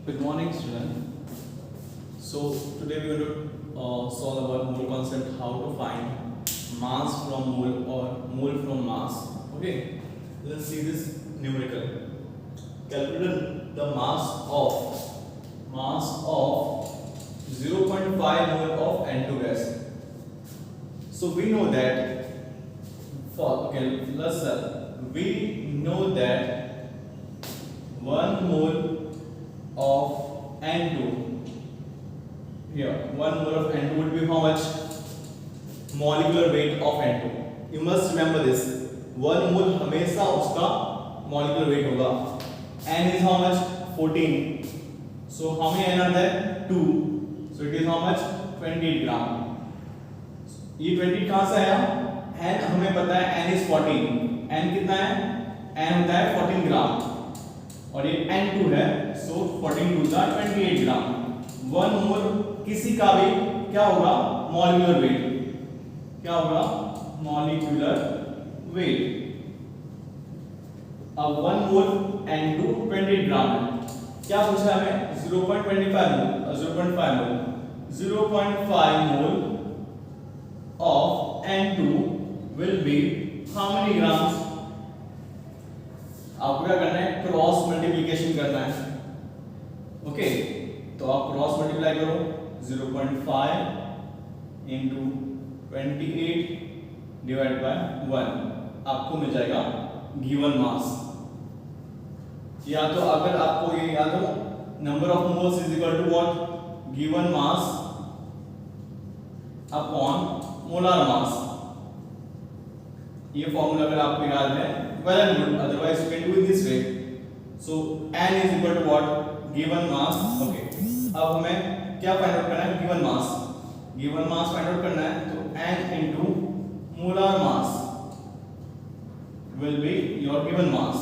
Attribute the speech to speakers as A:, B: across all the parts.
A: Good morning, student. So today we are going to solve about mole concept, how to find mass from mole or mole from mass. Okay, let's see this numerical. Calculate the mass of 0.5 mole of N2 gas. So we know that we know that 1 mole of N2 here, 1 mole of N2 would be how much? Molecular weight of N2. You must remember this. 1 mole हमेशा उसका molecular weight होगा. N is how much? 14. So how many N are there? 2. So it is how much? 28 gram. ये 20 कहाँ से आया? N हमें पता है N is 14. N कितना है? N होता है 14 ग्राम और ये N2 है, so 14 टू द 28 ग्राम. 1 मोल किसी का भी क्या होगा? Molecular weight. क्या होगा? Molecular weight. अब 1 मोल N2 28 ग्राम है. क्या पूछा हमें? 0.25 मोल 0.5 मोल of N2 will be how many grams? आपको क्या करना है? क्रॉस मल्टीप्लिकेशन करना है. ओके, तो आप क्रॉस मल्टीप्लाई करो. 0.5 इंटू 28 डिवाइड बाय 1, आपको मिल जाएगा गिवन मास. या तो अगर आपको ये याद हो, number of moles is equal to what? Given mass upon molar mass. ये फॉर्मूला अगर आपको याद है, well and good, otherwise you can do it this way. So n is equal to what? Given mass. Okay, अब हमें क्या find out करना है? Given mass. Given mass find out करना है, तो n into molar mass will be your given mass.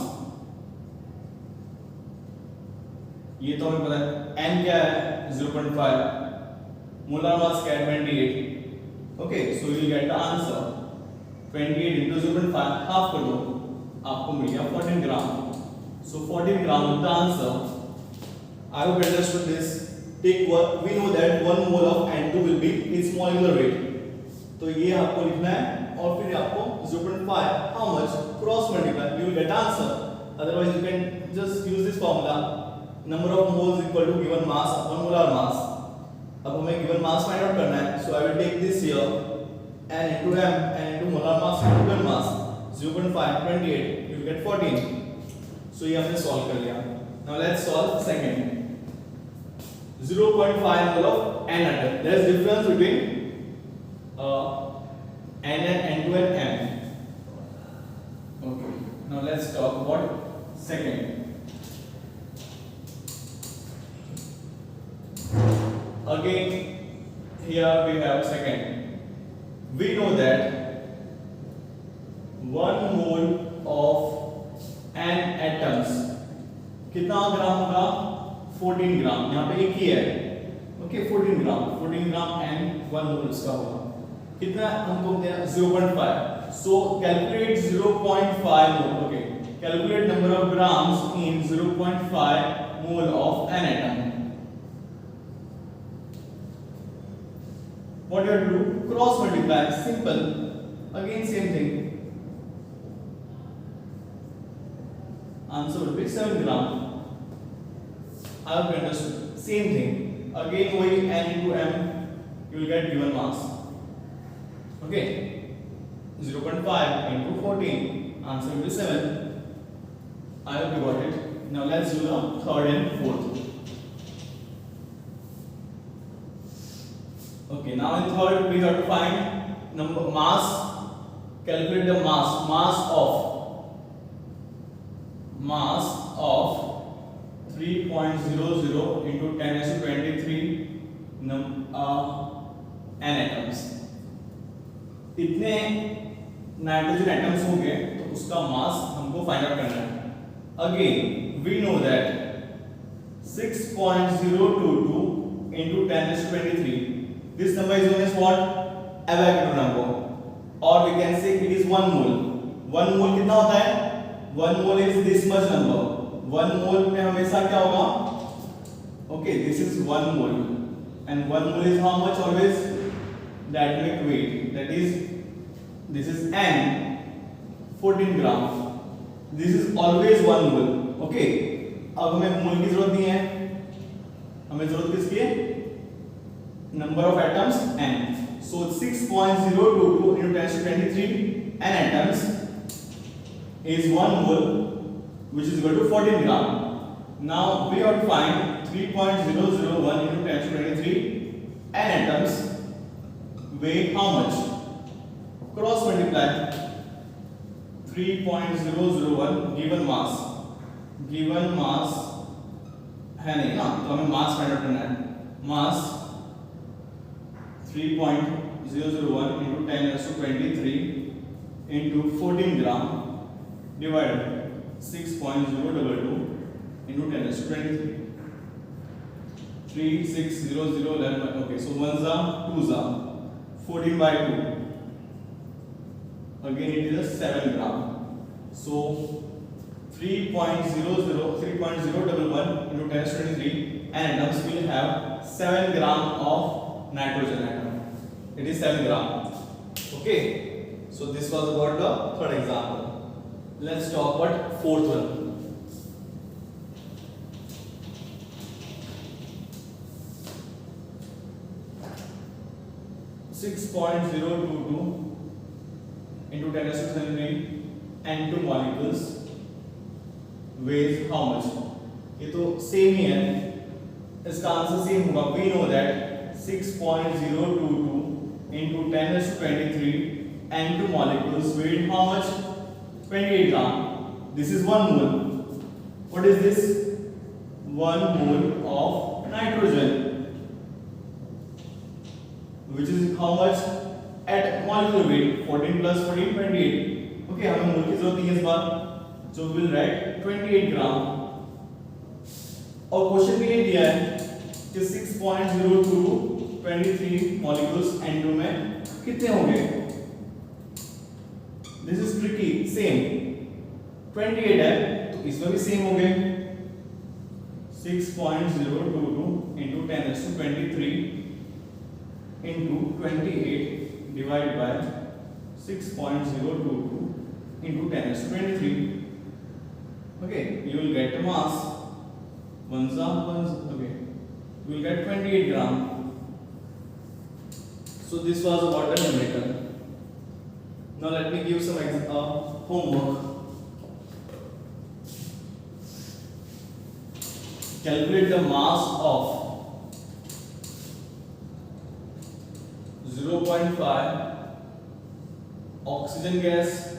A: ये तो हमें पता है. n क्या है? 0.5. molar mass क्या है? 28. Okay, so you will get the answer. 28 into 0.5 half कर दो, आपको मिल गया 14 ग्राम. So 14 gram is the answer. I hope you understood this. Take what we know that 1 mole of N2 will be its molecular weight. तो ये आपको लिखना है और फिर आपको 0.5 how much cross multiply, you will get answer. Otherwise you can just use this formula. Number of moles equal to given mass upon molar mass. अब हमें given mass find out करना है. So I will take this here. N into m and into molar mass into given mass 0.5 28, you will get 14. So ये हमने solve कर लिया. Now let's solve second. 0.5 mole of n atom. There is difference between n and n2 and m. Okay. Now let's talk about second. Again, here we have second. We know that 1 mole of n atoms कितना ग्राम होगा? 14 ग्राम. यहाँ पे एक ही है. Okay, 14 ग्राम n 1 मोल इसका होगा. कितना हमको दिया? 0.5. सो calculate 0.5 mole. Okay, calculate number of grams in 0.5 mole of n atom. What you have to do? Cross multiply. Simple. Again same thing. Answer will be 7 gram. I hope you understood. Same thing. Again वही n into m, you will get given mass. Okay. 0.5 into 14. Answer will be 7. I hope you got it. Now let's do the third and fourth. Okay, now in third we have to find number mass. Calculate the mass of 3.00 into 10 raised to 23 n atoms. इतने nitrogen atoms होंगे तो उसका mass हमको find out करना है. Again we know that 6.022 into 10 raised to 23. This number is known as what? Avogadro number, or we can say it is 1 mole. 1 mole कितना होता है? 1 mole is this much number. 1 मोल में हमेशा क्या होगा? Okay, this is 1 mole, and 1 mole is how much always? The atomic weight, that is, this is n, 14 gram. This is always 1 mole. Okay, अब हमें मोल की जरूरत नहीं है, हमें जरूरत किसकी है? Number of atoms n. So 6.022 into 10 to 23 n atoms is 1 mole, which is equal to 14 gram. Now we have to find 3.001 into 10 to 23 n atoms weigh how much? Cross multiply. 3.001 given mass है नहीं ना, तो हमें mass find out करना है. मास 3.001 into 10 raised to 23 into 14 gram divided 6.022 into 10 raised to 23. 3, 6, 0, 0, 11. Okay, so 1s are 2s are 14 by 2. Again, it is a 7 gram. So 3.011 into 10 raised to 23 and atoms will have 7 gram of nitrogen atom. It is 7 gram. Okay, so this was about the third example. Let's talk about fourth one. .022 into 10 raised to 23 N2 molecules weighs how much? ये तो same ही है, इसका answer same होगा. We know that 6.022 into 10 raised to 23 N2 molecules weighed how much? 28 gram. This is 1 mole. What is this? 1 mole of nitrogen, which is how much at molecular weight? 14 plus 14, 28. Okay, हमें मोल की जरूरत नहीं है इस बार, so we will write 28 ग्राम. और question में ये दिया है कि 6.02 23 मॉलिक्यूल्स N2 में कितने होंगे? This is tricky. सेम 28 है तो इसमें भी सेम होंगे. 6.022 into 10 raised to 23 into 28 divided by 6.022 into 10 raised to 23. Okay, you will get a mass. Ones are ones. Okay, you will get 28 gram. So this was about the numerator. Now let me give some homework. Calculate the mass of 0.5 oxygen gas,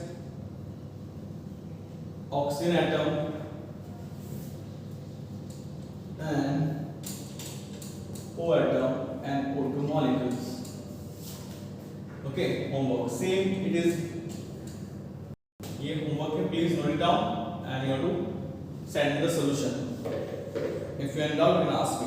A: oxygen atom and O atom and O2 molecules. Okay, homework. Same it is. ये homework है, please note it down and you have to send the solution. If you are in doubt, you can ask me.